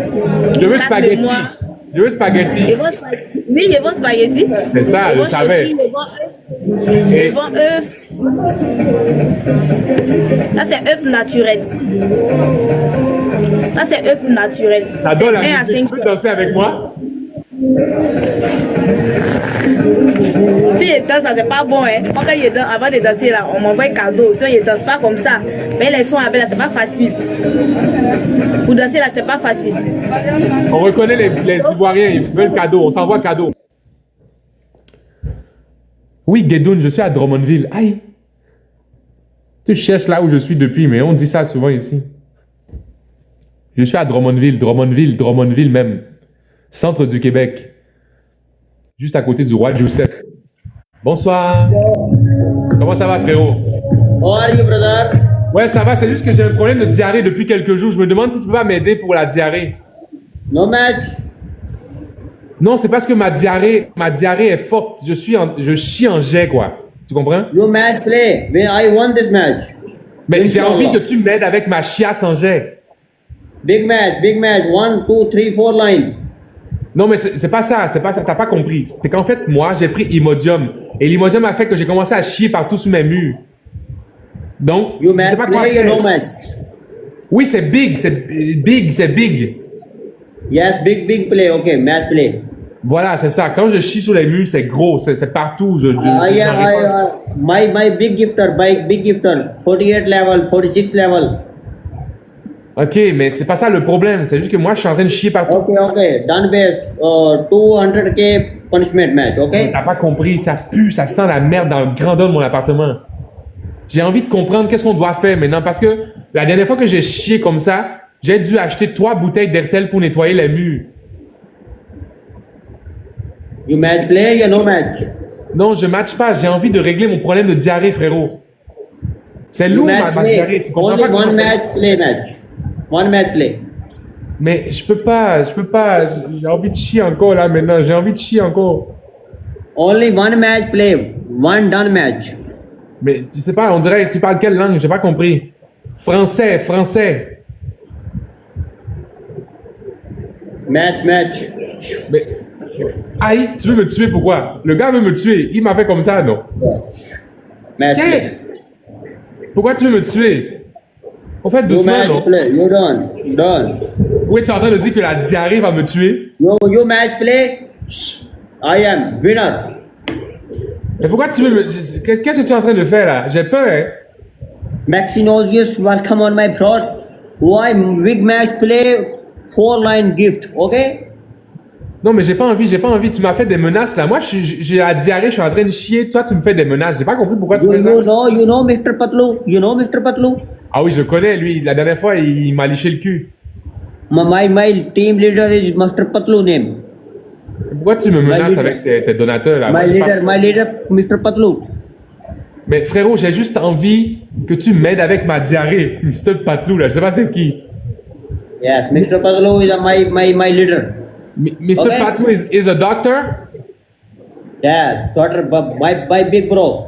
Je veux carte spaghetti. mémoire. Je veux spaghetti. Ils vendent spaghetti. Oui, ils vendent spaghetti. C'est ça, Ils je vendent savais. chaussures, Et ils vendent œufs. Ça, c'est œufs naturels. Ça, c'est œufs naturels. C'est t'adores la 1 à musique. 5. Tu peux danser avec moi? Si je danse, ça c'est pas bon. Hein. Quand il danse, avant de danser, là, on m'envoie un cadeau. Sinon, il danse pas comme ça. Mais les sons avec là, c'est pas facile. Pour danser là, c'est pas facile. On reconnaît les Ivoiriens, ils veulent cadeau. On t'envoie cadeau. Oui, Guédoun, je suis à Drummondville. Aïe. Tu cherches là où je suis depuis, mais on dit ça souvent ici. Je suis à Drummondville même. Centre du Québec. Juste à côté du roi Giuseppe. Bonsoir. Comment ça va, frérot? How are you, brother? Ouais, ça va, c'est juste que j'ai un problème de diarrhée depuis quelques jours. Je me demande si tu peux pas m'aider pour la diarrhée. No match. Non, c'est parce que ma diarrhée est forte. Je chie en jet, quoi. Tu comprends? You match play. When I won this match. Mais j'ai Inshallah. envie que tu m'aides avec ma chiasse en jet. Big match, big match. 1, 2, 3, 4 line. Non, mais c'est pas ça, t'as pas compris. C'est qu'en fait, moi, j'ai pris Imodium. Et l'Imodium a fait que j'ai commencé à chier partout sur mes murs. Donc, You je sais match pas quoi play, you faire. no match. Oui, c'est big. Yes, big play. Okay, match play. Voilà, c'est ça. Quand je chie sur les murs, c'est gros, c'est partout. My big gifter, 48 level, 46 level. Ok, mais c'est pas ça le problème. C'est juste que moi, je suis en train de chier partout. Okay. Done with 200K punishment match. Okay. T'as pas compris, ça pue, ça sent la merde dans le grandeur de mon appartement. J'ai envie de comprendre qu'est-ce qu'on doit faire maintenant parce que la dernière fois que j'ai chié comme ça, j'ai dû acheter 3 bouteilles d'Hertel pour nettoyer les murs. You match play, you no match. Non, je match pas. J'ai envie de régler mon problème de diarrhée, frérot. C'est You lourd, match ma diarrhée. play. Tu comprends Only pas comment one ça- match play match. One match play. Mais je peux pas. J'ai envie de chier encore là maintenant. J'ai envie de chier encore. Only one match play. One done match. Mais tu sais pas, on dirait que tu parles quelle langue? J'ai pas compris. Français. Match. Mais. Aïe, tu veux me tuer pourquoi? Le gars veut me tuer. Il m'a fait comme ça, non? Match Hey! play. Pourquoi tu veux me tuer? On fait You doucement, match non? play. You done. Oui, tu es en train de dire que la diarrhée va me tuer? You match play. I am winner. Mais pourquoi tu veux me... Qu'est-ce que tu es en train de faire là? J'ai peur, hein? Maxinosius, welcome on my prod. Why big match play 4 line gift, okay? Non, mais j'ai pas envie. Tu m'as fait des menaces là. Moi, j'ai la diarrhée, je suis en train de chier. Toi, tu me fais des menaces. J'ai pas compris pourquoi tu fais ça. You know Mr. Patlu. You know Mr. Patlu. Ah oui, je connais lui. La dernière fois, il m'a liché le cul. My team leader is Mr. Patlu name. Pourquoi tu me menaces avec tes donateurs là? Moi, j'ai pas- My leader, Mr. Patlu. Mais frérot, j'ai juste envie que tu m'aides avec ma diarrhée. Mr. Patlou là, je sais pas c'est qui. Yes, Mr. Patlu is my leader. Mr. Okay. Patlou is a doctor? Yes, daughter, my big bro.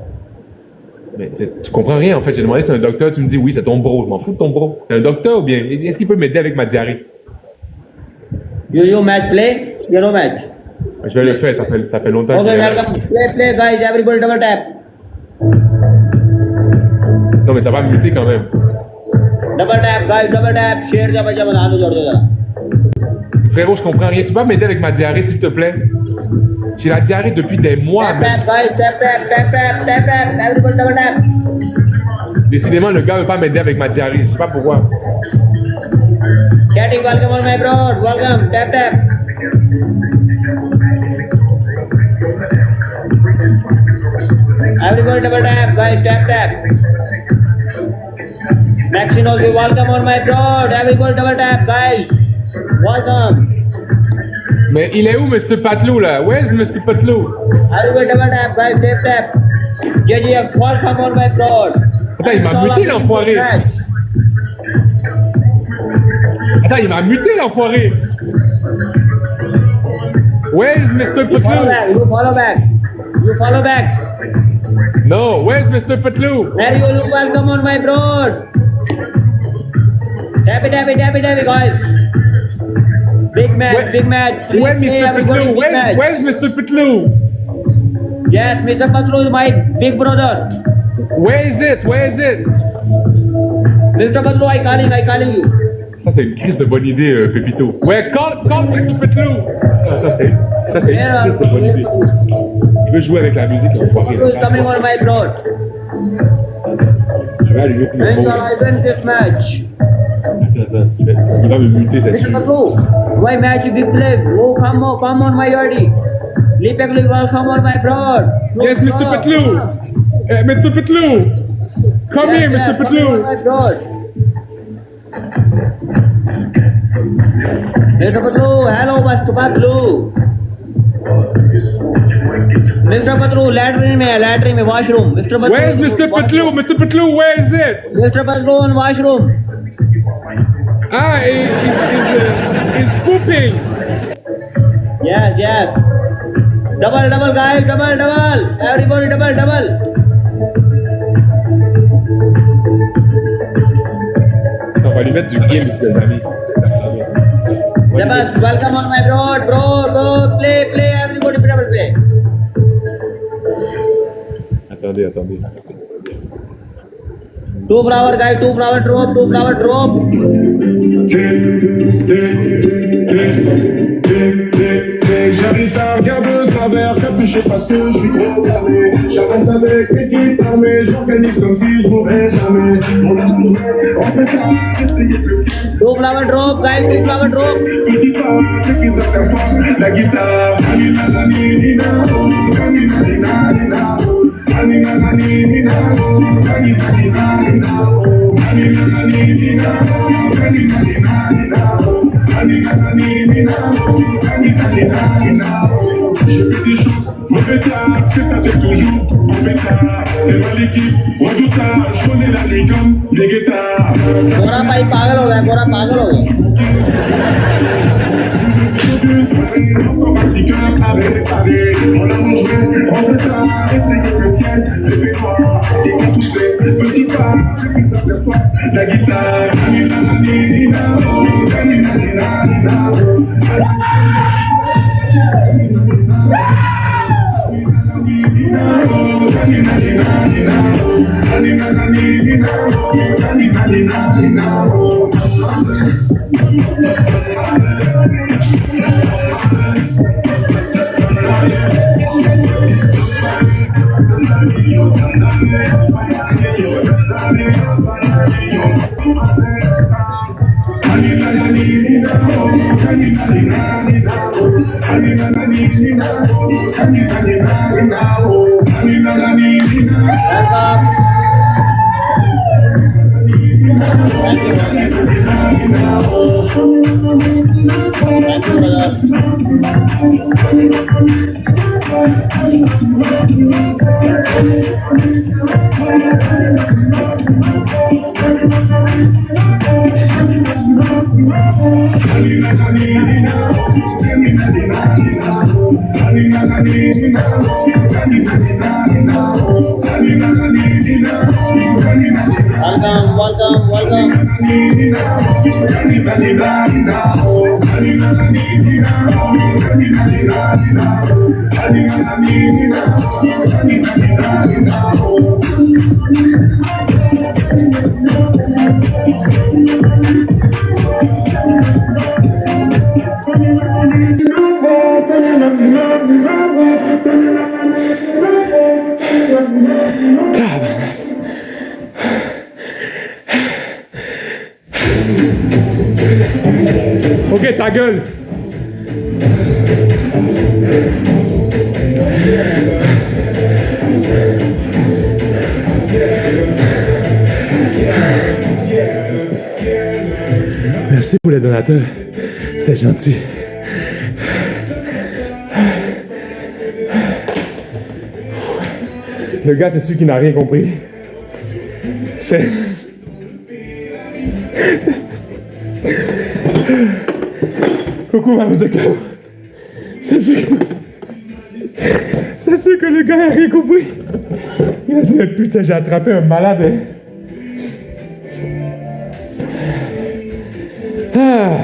Mais tu comprends rien en fait. J'ai demandé si c'est un docteur, tu me dis oui, c'est ton bro. Je m'en fous de ton bro. C'est un docteur ou bien? Est-ce qu'il peut m'aider avec ma diarrhée? You match play? You know match. Je vais le faire, ça fait longtemps que Okay, je l'ai- welcome. Play, guys. Everybody double tap. Non, mais t'as pas muté quand même. Double tap, guys. Double tap. Share jaba daanu jod do jara. Frérot, je comprends rien. Tu peux pas m'aider avec ma diarrhée, s'il te plaît? J'ai la diarrhée depuis des mois, Tap même. tap, guys. Tap. Everybody double tap. Décidément, le gars veut pas m'aider avec ma diarrhée. Je sais pas pourquoi. Catty, welcome on my bro. Welcome. Tap. Everybody double tap, guys. Tap. Maxinos, you welcome on my broad. Everybody double tap, guys. Welcome. Mais il est où, Mr. Patlou, là? Where's Mr. Patlou? Everybody double tap, guys, tap. JJF, welcome on my prod. Attends, il m'a muté, l'enfoiré. Attends, il m'a muté, l'enfoiré. Where's Mr. You follow Patlou? back, you follow back. You follow back. No, where's Mr. Patlou? There you look, welcome on my prod. Tap it, guys. Big match, big match. Where's Please, Mr. everybody, Patlou? big match. Where's Mr. Patlou? Yes, Mr. Patlu is my big brother. Where is it? Where is it? Mr. Patlu, I calling you. Ça, c'est une crise de bonne idée, Pépito. Ouais, call Mr. Patlou. Ça, c'est une crise de bonne idée. Il veut jouer avec la musique, l'enfoiré. Patlu is coming on my prod. Je vais allumer plus le mot. Inshallah, I win this match. Attends, il va me muter, c'est Mr. sûr. Patlu, my match big play. Oh, come on, my yardie. Lipekli, welcome on my prod. Yes, Mr. Patlou. Mr. Patlou. Come here, Mr. Patlou. Mr. Patlu, hello, Mr. Patlu. Mr. Patlu, latrine में washroom. Mr. Patlu, Where's Mr. Patlou? Mr. Patlou, where is it? Mr. Patlu in washroom. Ah, he's pooping. Yes. Double, guys, double. Everybody, double. On va lui mettre du game ici, les amis. Jabas, welcome on my road, bro. Play, everybody, double play. Attendez. 2 flower, guys, 2 flower drop. J'arrive à regarder de travers, capuché parce que je suis trop carré. J'avance avec l'équipe armée, j'organise comme si je mourrais jamais. Mon amour, rentrez tard, effrayé le ciel. 2 flower drop, guys, 2 flower drop. Petit pas, dès qu'ils aperçoivent la guitare. Anina, nanina, anina, nanina, anina, nanina, anina, j'ai fait des choses mauvais tard, c'est ça t'es toujours mauvais tard. T'es dans l'équipe, redoutable, je connais la nuit comme les guetards. Gora भाई पागल हो गया. Une soirée, encore un petit cœur à réparer. On a mangé, rentré tard, étrayé le ciel, les noirs, ils vont tousser, petit pas, dès qu'ils s'aperçoivent la guitare. Anina, nanina, anina, nanina, Ok, ta gueule. Merci pour les donateurs, c'est gentil. Le gars, c'est celui qui n'a rien compris. C'est... Coucou, Mademoiselle Caro. C'est sûr que le gars n'a rien compris. Il a dit, putain, j'ai attrapé un malade. Hein. Ah,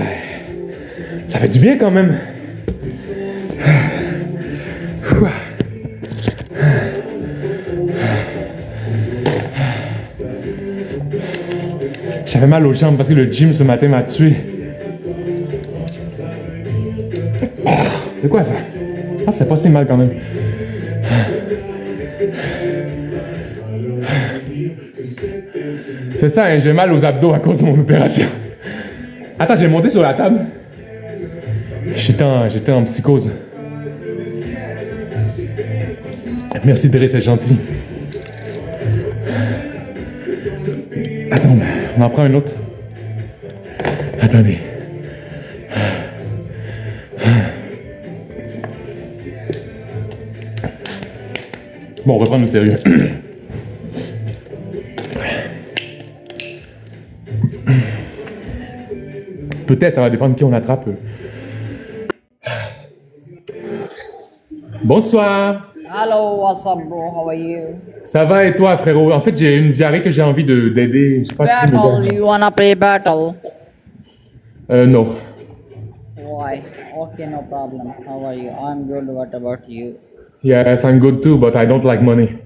ça fait du bien quand même. J'avais mal aux jambes parce que le gym ce matin m'a tué. C'est quoi ça? Ah, c'est pas si mal quand même. C'est ça, hein, j'ai mal aux abdos à cause de mon opération. Attends, j'ai monté sur la table. J'étais en psychose. Merci Dre, c'est gentil. Attends, on en prend un autre. Attendez. Bon, on reprend au sérieux. Peut-être, ça va dépendre de qui on attrape. Bonsoir. Hello, what's up, bro? How are you? Ça va et toi, frérot? En fait, j'ai une diarrhée que j'ai envie d'aider. Je sais pas si tu me Battle, donnes. you wanna play battle? Non. Why? Okay, no problem. How are you? I'm good. What about you? Yes, I'm good too, but I don't like money.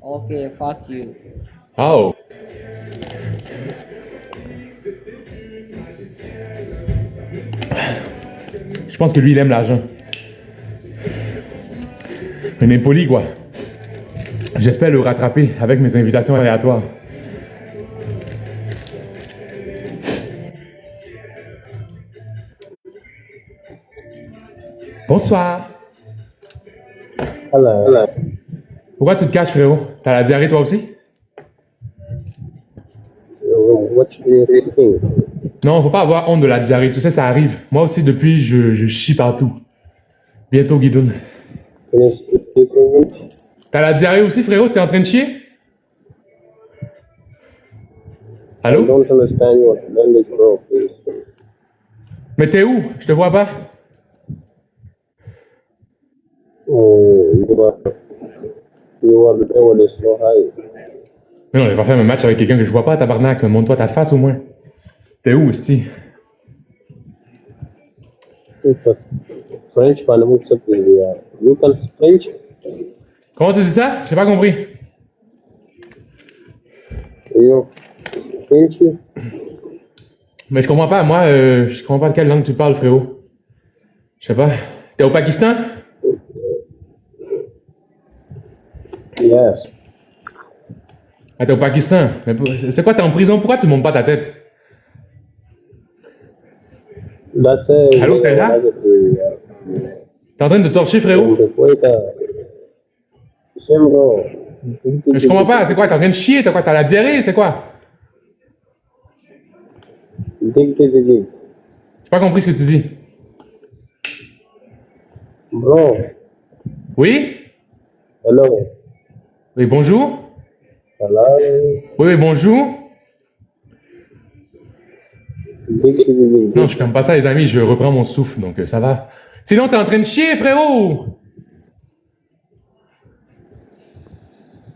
Okay, fuck you. Oh. Je pense que lui, il aime l'argent. Un impoli, quoi. J'espère le rattraper avec mes invitations aléatoires. Bonsoir. Hello. Pourquoi tu te caches, frérot? T'as la diarrhée, toi aussi? What you thinking? Non, faut pas avoir honte de la diarrhée. Tu sais, ça arrive. Moi aussi, depuis, je chie partout. Bientôt, Guidoun. Can you speak English? T'as la diarrhée aussi, frérot? T'es en train de chier? I Allô? don't understand your language, bro. Please. Mais t'es où? Je te vois pas. Oh, you are the devil is so high. Mais non, je vais pas faire un match avec quelqu'un que je vois pas, tabarnak. Montre-toi ta face au moins. T'es où, Esti? French, Panamux, you can speak French? Comment tu dis ça? J'ai pas compris. You French? Mais je comprends pas. Moi, je comprends pas de quelle langue tu parles, frérot. Je sais pas. T'es au Pakistan? Yes. Ah, t'es au Pakistan. Mais c'est quoi, t'es en prison? Pourquoi tu montes pas ta tête? That's a. Allô, t'es là? T'es en train de te torcher, frérot? Same, bro. Mais je comprends pas. C'est quoi? T'es en train de chier? T'as quoi? T'as la diarrhée? C'est quoi? Dig. J'ai pas compris ce que tu dis. Bro, Oui? hello. Oui, bonjour? Hello. Oui, bonjour? Dig. Non, je ferme pas ça, les amis. Je reprends mon souffle, donc ça va. Sinon, t'es en train de chier, frérot!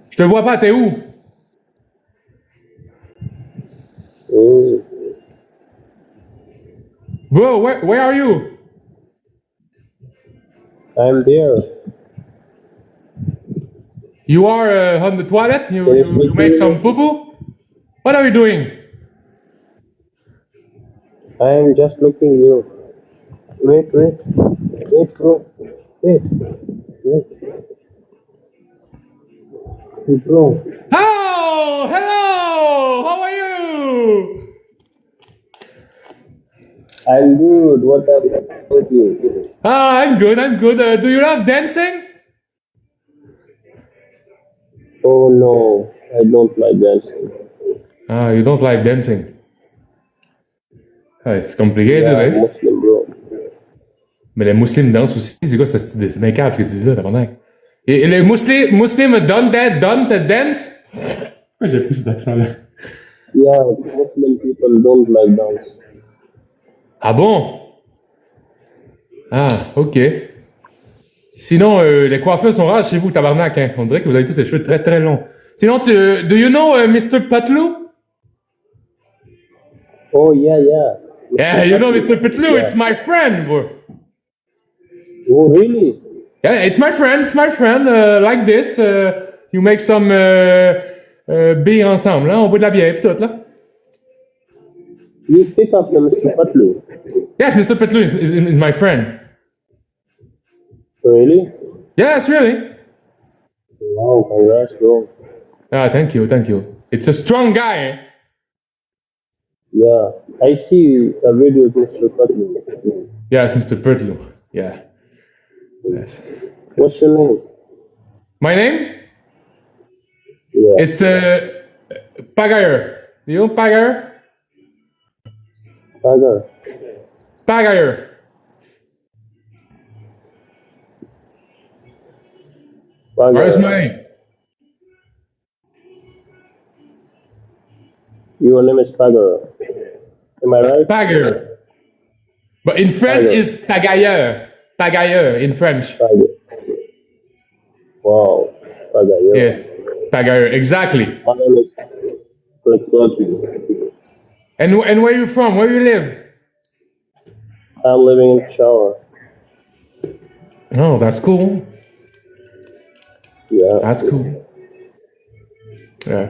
Je te vois pas, t'es où? Bro, where are you? I'm there. You are on the toilet? You make some poo-poo? What are you doing? I'm just looking you. Wait, bro. Wait. Bro, Oh, hello! How are you? I'm good. What about you? Ah, I'm good. Do you love dancing? Oh no, I don't like dancing. Ah, you don't like dancing. Ah, c'est compliqué, Yeah, right? I'm Muslim, bro. Mais les musulmans dansent aussi. C'est quoi cette idée? C'est bien grave ce que tu dis là, tabarnak. Et les Muslims don't dance? Pourquoi j'ai pris cet accent-là? Yeah, Muslim people don't like dance. Ah bon? Ah, ok. Sinon, les coiffeurs sont rares chez vous, tabarnak, hein. On dirait que vous avez tous les cheveux très très longs. Sinon, do you know Mr. Patlou? Oh, yeah. Yeah, you know Mr. Patlou, it's my friend, bro. Oh, really? Yeah, it's my friend, like this. You make some beer ensemble, hein. On boit de la bière et tout, là. You pick up the Mr. Patlu? Yes, Mr. Patlou is my friend. Really? Yes, really. Wow, congrats, bro. Ah, thank you. It's a strong guy, eh? Yeah, I see a video of Mr. Patlu. Yes, Mr. Patlou. Yeah. Yes. What's your name? My name? Yeah. It's Pagayer. You know Pagayer? Sagar. Pagayer. Where's my... Your name is Pagar. Am I right? Pagayer. But in French Pagayer. is Pagayer. Pagayer in French. Pagar. Wow, Pagar. Yeah. Yes. Pagayer, exactly. My name is Flexotti. And where you from? Where you live? I'm living in Shower. Oh, that's cool. Yeah. That's cool. Yeah.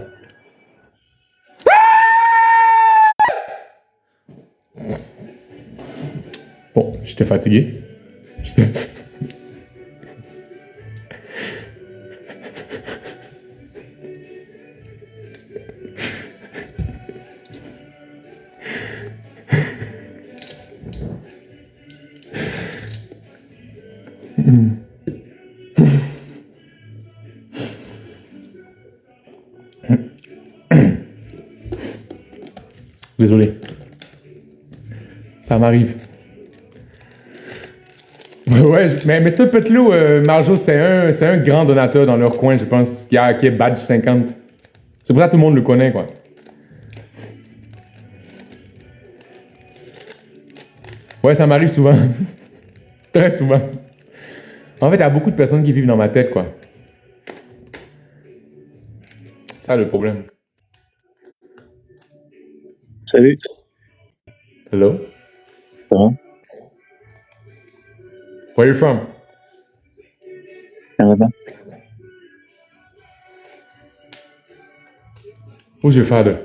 Bon, j'étais fatigué. Désolé. Ça m'arrive. Ouais, mais Mr. Petlou, Marjo, c'est un grand donateur dans leur coin, je pense, qui est badge 50. C'est pour ça que tout le monde le connaît, quoi. Ouais, ça m'arrive souvent. Très souvent. En fait, il y a beaucoup de personnes qui vivent dans ma tête, quoi. C'est ça le problème. Salut. Hello? Ça va? Where are you from? Canada. Who's your father?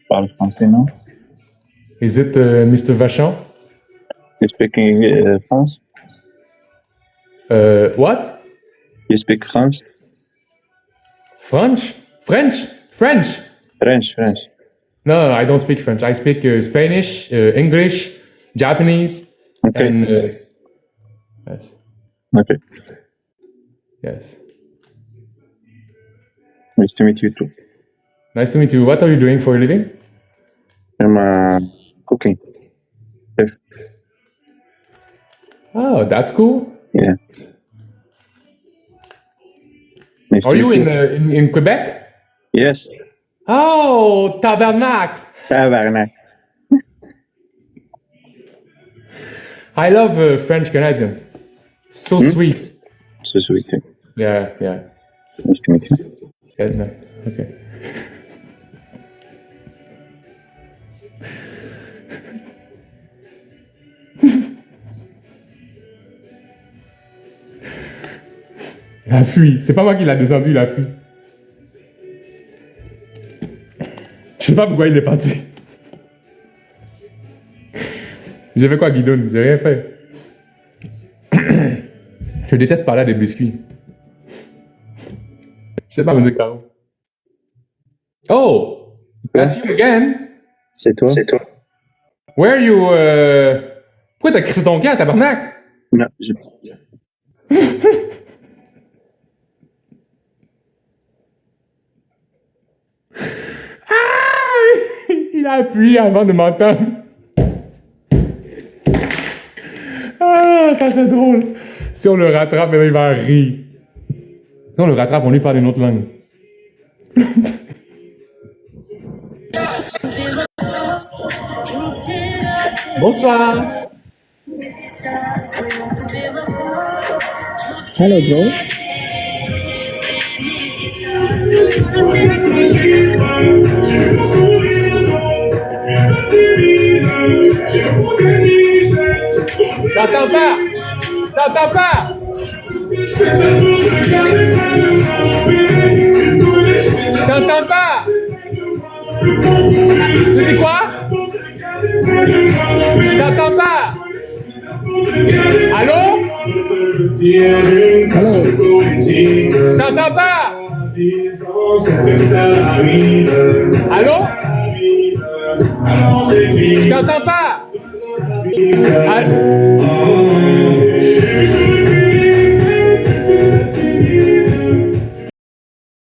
Parle français, non? Is it Mr. Vachon? You speak France? What? You speak France? French? French? French? French. No, I don't speak French. I speak Spanish, English, Japanese, Okay. and yes. Okay. Yes. Nice to meet you too. Nice to meet you. What are you doing for a living? I'm cooking. Chef. Oh, that's cool. Yeah. Nice Are to you meet in Quebec? Yes. Oh, tabernacle! Tabarnak. I love French Canadian. So sweet. So sweet. Yeah. Nice to meet you. Yeah, no. Okay. Il a fui. C'est pas moi qui l'a descendu, il a fui. Je sais pas pourquoi il est parti. J'ai fait quoi, Guidon? J'ai rien fait. Je déteste parler à des biscuits. Je sais pas, mais c'est Caro. Oh! That's you again? C'est toi? Where are you? Pourquoi t'as crissé ton camp, tabarnak? Non, Il a appuyé avant de m'entendre. Ah! Ah, ça c'est drôle. Si on le rattrape, il va rire. Si on le rattrape, on lui parle une autre langue. Bonsoir. Hello, bro. T'entends pas? T'entends pas? T'entends pas? Tu dis quoi? T'entends pas? Allô? T'entends pas? Allô? Je t'entends pas?